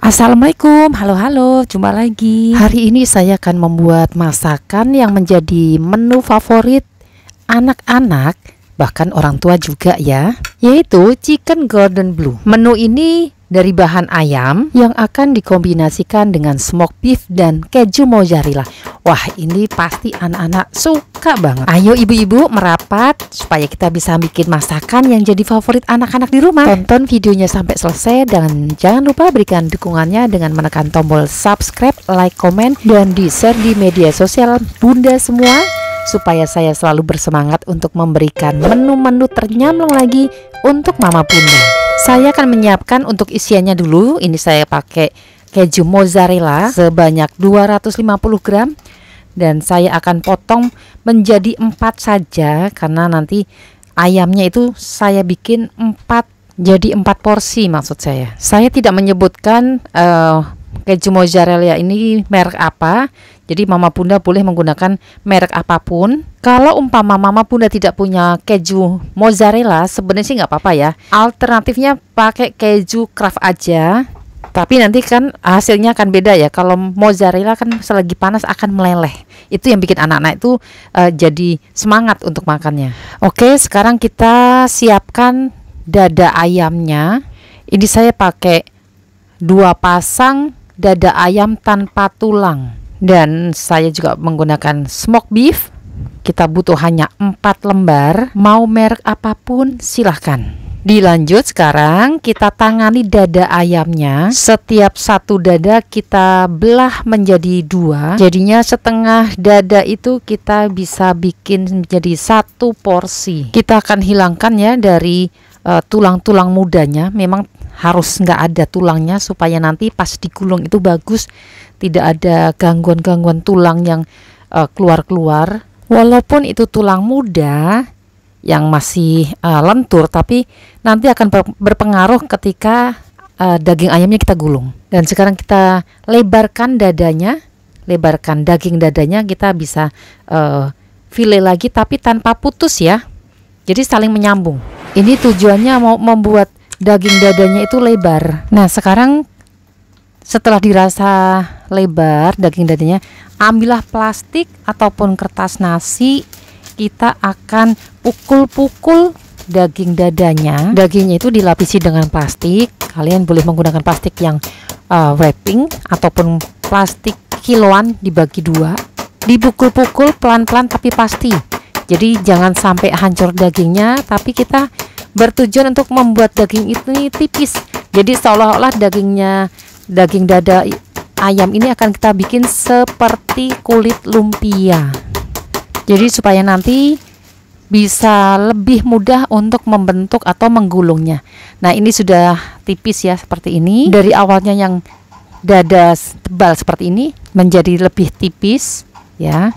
Assalamualaikum, halo, jumpa lagi. Hari ini saya akan membuat masakan yang menjadi menu favorit anak-anak, bahkan orang tua juga ya, yaitu chicken golden blue. Menu ini dari bahan ayam yang akan dikombinasikan dengan smoked beef dan keju mozzarella. Wah, ini pasti anak-anak suka banget. Ayo ibu-ibu merapat supaya kita bisa bikin masakan yang jadi favorit anak-anak di rumah. Tonton videonya sampai selesai dan jangan lupa berikan dukungannya dengan menekan tombol subscribe, like, komen, dan di-share di media sosial Bunda semua, supaya saya selalu bersemangat untuk memberikan menu-menu ternyamleng lagi untuk Mama Bunda. Saya akan menyiapkan untuk isiannya dulu. Ini saya pakai keju mozzarella sebanyak 250 gram. Dan saya akan potong menjadi 4 saja, karena nanti ayamnya itu saya bikin 4, jadi 4 porsi maksud saya. Saya tidak menyebutkan keju mozzarella ini merek apa. Jadi Mama Bunda boleh menggunakan merek apapun. Kalau umpama Mama Bunda tidak punya keju mozzarella, sebenarnya sih nggak apa-apa ya. Alternatifnya pakai keju Kraft aja. Tapi nanti kan hasilnya akan beda ya. Kalau mozzarella kan selagi panas akan meleleh. Itu yang bikin anak-anak itu jadi semangat untuk makannya. Oke, sekarang kita siapkan dada ayamnya. Ini saya pakai 2 pasang dada ayam tanpa tulang. Dan saya juga menggunakan smoked beef. Kita butuh hanya 4 lembar. Mau merek apapun silahkan. Dilanjut sekarang kita tangani dada ayamnya. Setiap satu dada kita belah menjadi 2. Jadinya setengah dada itu kita bisa bikin menjadi 1 porsi. Kita akan hilangkan ya dari tulang-tulang mudanya. Memang harus nggak ada tulangnya supaya nanti pas digulung itu bagus, tidak ada gangguan-gangguan tulang yang keluar-keluar. Walaupun itu tulang muda yang masih lentur, tapi nanti akan berpengaruh ketika daging ayamnya kita gulung. Dan sekarang kita lebarkan dadanya, lebarkan daging dadanya, kita bisa file lagi tapi tanpa putus ya. Jadi saling menyambung. Ini tujuannya mau membuat daging dadanya itu lebar. Nah, sekarang setelah dirasa lebar daging dadanya, ambillah plastik ataupun kertas nasi. Kita akan pukul-pukul daging dadanya. Dagingnya itu dilapisi dengan plastik. Kalian boleh menggunakan plastik yang wrapping ataupun plastik kiloan dibagi 2. Dipukul-pukul pelan-pelan tapi pasti. Jadi jangan sampai hancur dagingnya, tapi kita bertujuan untuk membuat daging ini tipis. Jadi seolah-olah daging dada ayam ini akan kita bikin seperti kulit lumpia. Jadi supaya nanti bisa lebih mudah untuk membentuk atau menggulungnya. Nah, ini sudah tipis ya seperti ini. Dari awalnya yang dada tebal seperti ini menjadi lebih tipis ya.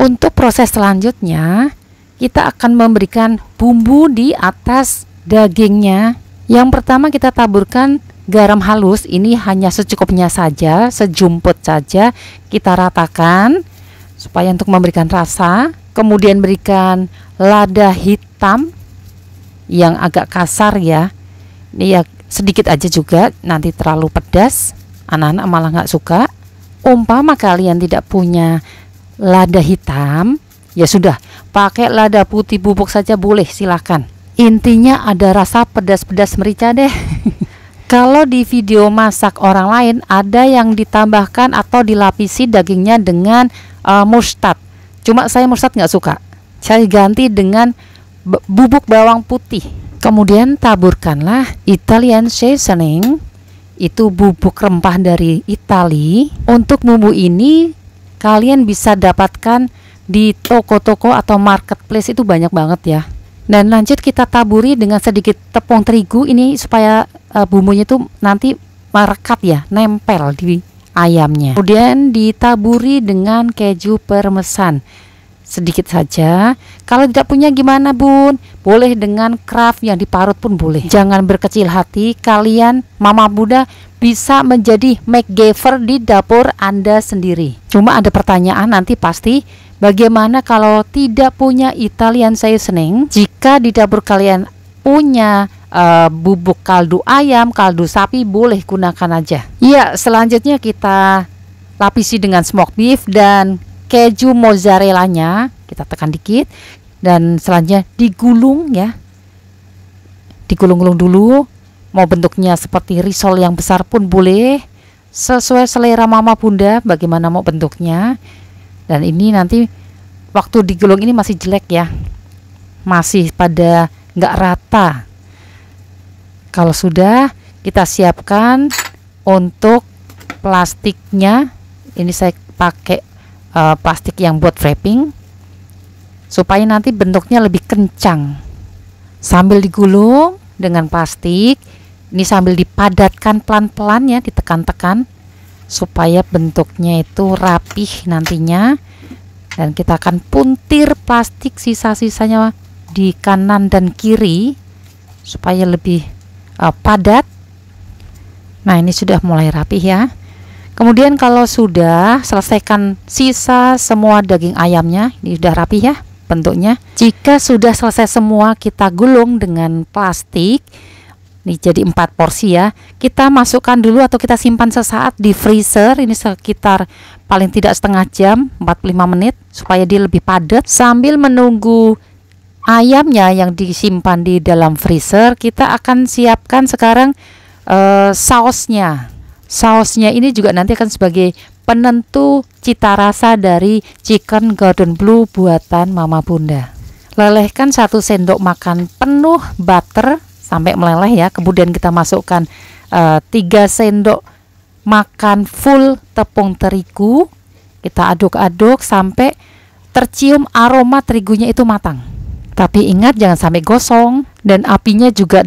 Untuk proses selanjutnya kita akan memberikan bumbu di atas dagingnya. Yang pertama kita taburkan garam halus. Ini hanya secukupnya saja, sejumput saja. Kita ratakan supaya untuk memberikan rasa. Kemudian berikan lada hitam yang agak kasar ya. Ini ya sedikit aja juga, nanti terlalu pedas anak-anak malah nggak suka. Umpama kalian tidak punya lada hitam, ya sudah, pakai lada putih bubuk saja boleh, silahkan. Intinya ada rasa pedas-pedas merica deh. Kalau di video masak orang lain ada yang ditambahkan atau dilapisi dagingnya dengan mustard. Cuma saya mustard nggak suka. Saya ganti dengan bubuk bawang putih. Kemudian taburkanlah Italian seasoning. Itu bubuk rempah dari Itali. Untuk bumbu ini kalian bisa dapatkan di toko-toko atau marketplace, itu banyak banget ya. Dan lanjut kita taburi dengan sedikit tepung terigu ini supaya bumbunya itu nanti merekat ya, nempel di ayamnya. Kemudian ditaburi dengan keju parmesan sedikit saja. Kalau tidak punya gimana Bun? Boleh dengan Kraft yang diparut pun boleh. Jangan berkecil hati, kalian Mama Bunda bisa menjadi MacGyver di dapur Anda sendiri. Cuma ada pertanyaan nanti pasti, bagaimana kalau tidak punya Italian seasoning? Jika di dapur kalian punya bubuk kaldu ayam, kaldu sapi, boleh gunakan aja. Ya, selanjutnya kita lapisi dengan smoked beef dan keju mozzarellanya kita tekan dikit, dan selanjutnya digulung ya, digulung-gulung dulu. Mau bentuknya seperti risol yang besar pun boleh, sesuai selera mama bunda bagaimana mau bentuknya. Dan ini nanti waktu digulung ini masih jelek ya, masih pada nggak rata. Kalau sudah, kita siapkan untuk plastiknya. Ini saya pakai plastik yang buat wrapping supaya nanti bentuknya lebih kencang. Sambil digulung dengan plastik, ini sambil dipadatkan pelan-pelan ya, ditekan-tekan supaya bentuknya itu rapih nantinya. Dan kita akan puntir plastik sisa-sisanya di kanan dan kiri supaya lebih padat. Nah, ini sudah mulai rapih ya. Kemudian kalau sudah selesaikan sisa semua daging ayamnya, ini sudah rapih ya bentuknya. Jika sudah selesai semua, kita gulung dengan plastik. Ini jadi 4 porsi ya. Kita masukkan dulu atau kita simpan sesaat di freezer. Ini sekitar paling tidak setengah jam, 45 menit, supaya dia lebih padat. Sambil menunggu ayamnya yang disimpan di dalam freezer, kita akan siapkan sekarang sausnya. Sausnya ini juga nanti akan sebagai penentu cita rasa dari chicken Gordon Blue buatan mama bunda. Lelehkan 1 sendok makan penuh butter sampai meleleh ya. Kemudian kita masukkan 3 sendok makan full tepung terigu. Kita aduk-aduk sampai tercium aroma terigunya itu matang. Tapi ingat jangan sampai gosong, dan apinya juga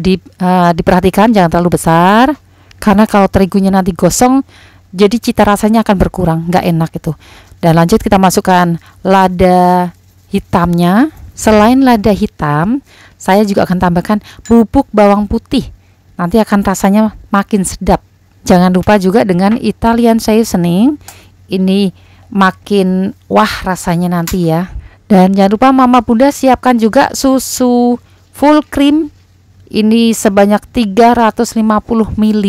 diperhatikan jangan terlalu besar, karena kalau terigunya nanti gosong jadi cita rasanya akan berkurang, nggak enak itu. Dan lanjut kita masukkan lada hitamnya. Selain lada hitam, saya juga akan tambahkan bubuk bawang putih, nanti akan rasanya makin sedap. Jangan lupa juga dengan Italian seasoning, ini makin wah rasanya nanti ya. Dan jangan lupa mama bunda siapkan juga susu full cream, ini sebanyak 350 ml.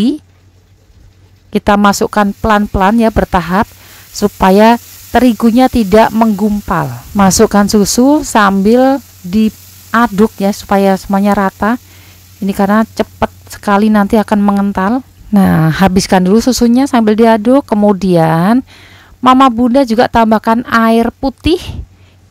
Kita masukkan pelan-pelan ya, bertahap supaya terigunya tidak menggumpal. Masukkan susu sambil diaduk ya supaya semuanya rata. Ini karena cepat sekali nanti akan mengental. Nah, habiskan dulu susunya sambil diaduk. Kemudian mama bunda juga tambahkan air putih,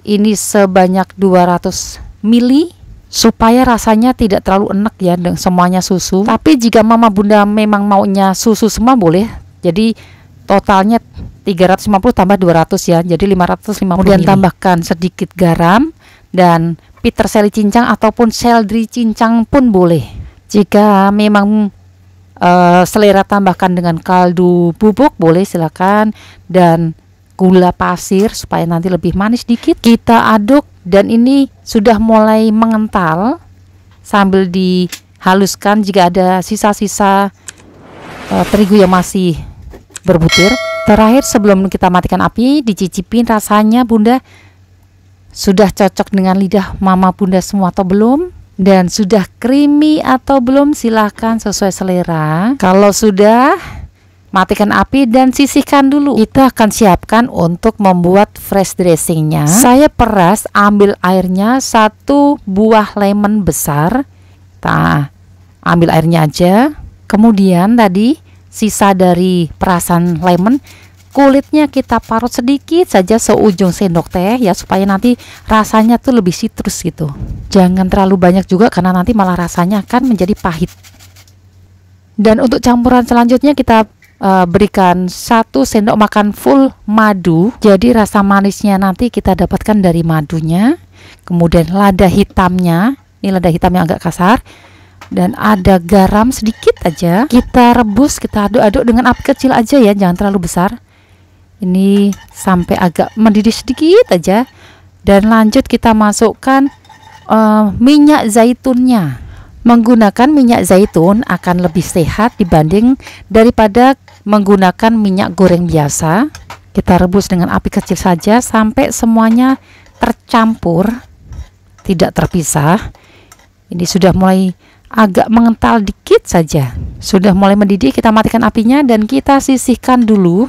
ini sebanyak 200 ml supaya rasanya tidak terlalu enek ya dengan semuanya susu. Tapi jika mama bunda memang maunya susu semua boleh. Jadi totalnya 350 tambah 200 ya, jadi 550. Kemudian tambahkan sedikit garam dan peterseli cincang ataupun seledri cincang pun boleh. Jika memang selera tambahkan dengan kaldu bubuk boleh, silakan, dan gula pasir supaya nanti lebih manis dikit. Kita aduk dan ini sudah mulai mengental sambil dihaluskan jika ada sisa-sisa terigu yang masih berbutir. Terakhir sebelum kita matikan api, dicicipin rasanya bunda sudah cocok dengan lidah mama bunda semua atau belum, dan sudah creamy atau belum, silahkan sesuai selera. Kalau sudah, matikan api dan sisihkan dulu. Kita akan siapkan untuk membuat fresh dressingnya. Saya peras, ambil airnya 1 buah lemon besar. Kita ambil airnya aja. Kemudian tadi sisa dari perasan lemon, kulitnya kita parut sedikit saja seujung sendok teh ya, supaya nanti rasanya tuh lebih citrus gitu. Jangan terlalu banyak juga karena nanti malah rasanya akan menjadi pahit. Dan untuk campuran selanjutnya kita berikan 1 sendok makan full madu. Jadi rasa manisnya nanti kita dapatkan dari madunya. Kemudian lada hitamnya, ini lada hitam yang agak kasar, dan ada garam sedikit aja. Kita rebus, kita aduk-aduk dengan api kecil aja ya, jangan terlalu besar. Ini sampai agak mendidih sedikit aja. Dan lanjut kita masukkan minyak zaitunnya. Menggunakan minyak zaitun akan lebih sehat dibanding daripada menggunakan minyak goreng biasa. Kita rebus dengan api kecil saja sampai semuanya tercampur, tidak terpisah. Ini sudah mulai agak mengental dikit saja. Sudah mulai mendidih, kita matikan apinya dan kita sisihkan dulu.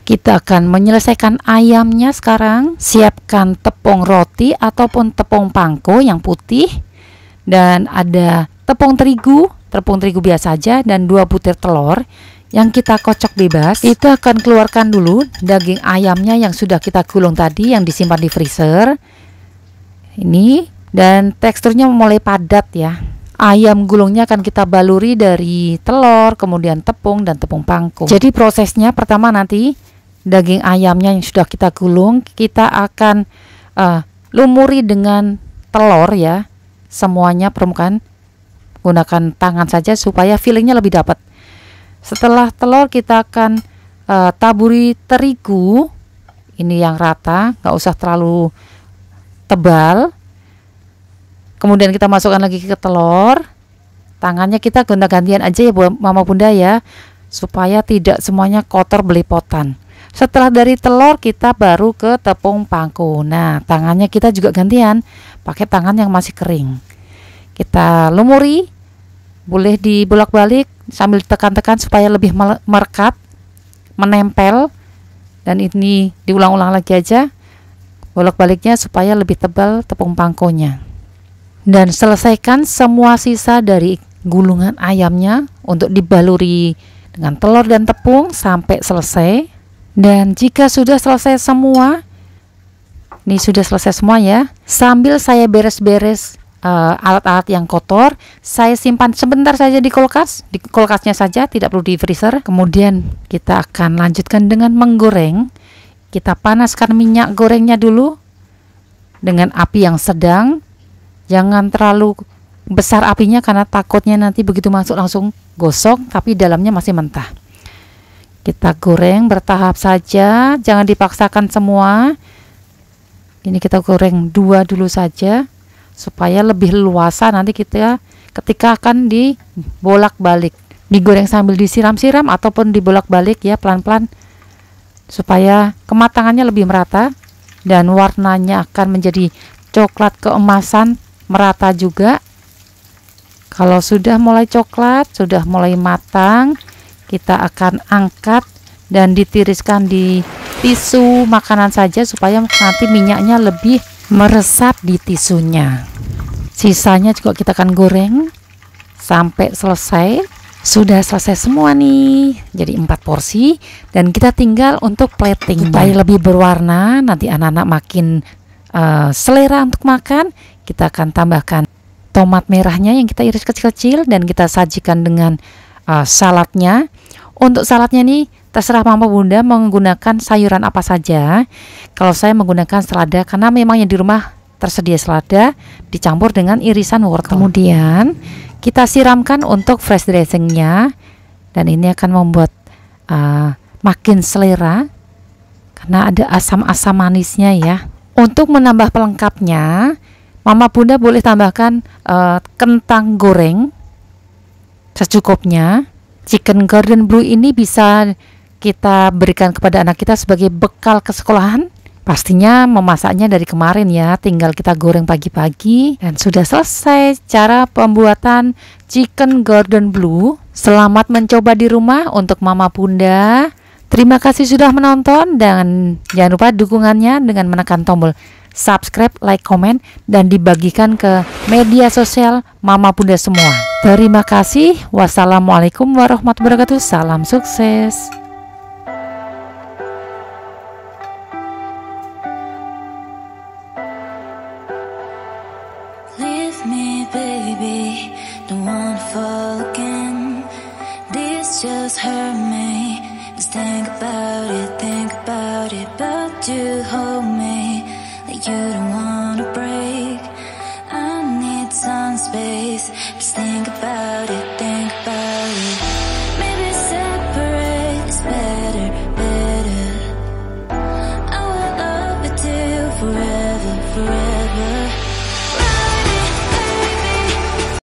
Kita akan menyelesaikan ayamnya sekarang. Siapkan tepung roti ataupun tepung pangko yang putih, dan ada tepung terigu biasa saja, dan 2 butir telur yang kita kocok bebas. Kita akan keluarkan dulu daging ayamnya yang sudah kita gulung tadi, yang disimpan di freezer ini, dan teksturnya mulai padat ya. Ayam gulungnya akan kita baluri dari telur, kemudian tepung dan tepung pangko. Jadi prosesnya pertama, nanti daging ayamnya yang sudah kita gulung kita akan lumuri dengan telur ya, semuanya permukaan, gunakan tangan saja supaya feelingnya lebih dapat. Setelah telur kita akan taburi terigu ini yang rata, nggak usah terlalu tebal. Kemudian kita masukkan lagi ke telur. Tangannya kita gonta-gantian aja ya buat mama bunda ya, supaya tidak semuanya kotor belepotan. Setelah dari telur kita baru ke tepung pangko. Nah, tangannya kita juga gantian, pakai tangan yang masih kering. Kita lumuri, boleh dibolak-balik sambil tekan-tekan supaya lebih merekat, menempel. Dan ini diulang-ulang lagi aja, bolak-baliknya supaya lebih tebal tepung pangkonya. Dan selesaikan semua sisa dari gulungan ayamnya untuk dibaluri dengan telur dan tepung sampai selesai. Dan jika sudah selesai semua, ini sudah selesai semua ya, sambil saya beres-beres alat-alat yang kotor, saya simpan sebentar saja di kulkasnya saja, tidak perlu di freezer. Kemudian kita akan lanjutkan dengan menggoreng. Kita panaskan minyak gorengnya dulu dengan api yang sedang. Jangan terlalu besar apinya karena takutnya nanti begitu masuk langsung gosong tapi dalamnya masih mentah. Kita goreng bertahap saja, jangan dipaksakan semua. Ini kita goreng 2 dulu saja supaya lebih luasa nanti kita ketika akan dibolak-balik. Digoreng sambil disiram-siram ataupun dibolak-balik ya, pelan-pelan supaya kematangannya lebih merata dan warnanya akan menjadi coklat keemasan, merata juga. Kalau sudah mulai coklat, sudah mulai matang, kita akan angkat dan ditiriskan di tisu makanan saja supaya nanti minyaknya lebih meresap di tisunya. Sisanya juga kita akan goreng sampai selesai. Sudah selesai semua nih, jadi 4 porsi, dan kita tinggal untuk plating supaya lebih berwarna. Nanti anak-anak makin selera untuk makan. Kita akan tambahkan tomat merahnya yang kita iris kecil-kecil dan kita sajikan dengan saladnya. Untuk saladnya nih terserah mama bunda menggunakan sayuran apa saja. Kalau saya menggunakan selada karena memang yang di rumah tersedia selada dicampur dengan irisan wortel. Kemudian kita siramkan untuk fresh dressingnya, dan ini akan membuat makin selera karena ada asam-asam manisnya ya. Untuk menambah pelengkapnya, mama bunda boleh tambahkan kentang goreng secukupnya. Chicken Gordon Blue ini bisa kita berikan kepada anak kita sebagai bekal ke sekolahan. Pastinya memasaknya dari kemarin ya, tinggal kita goreng pagi-pagi. Dan sudah selesai cara pembuatan Chicken Gordon Blue. Selamat mencoba di rumah untuk mama bunda. Terima kasih sudah menonton, dan jangan lupa dukungannya dengan menekan tombol subscribe, like, komen, dan dibagikan ke media sosial mama bunda semua. Terima kasih. Wassalamualaikum warahmatullahi wabarakatuh. Salam sukses. Leave me, baby, don't wanna fall again. This just hurt me. Just think about it, but you hold me like you don't wanna break. I need some space, just think about it.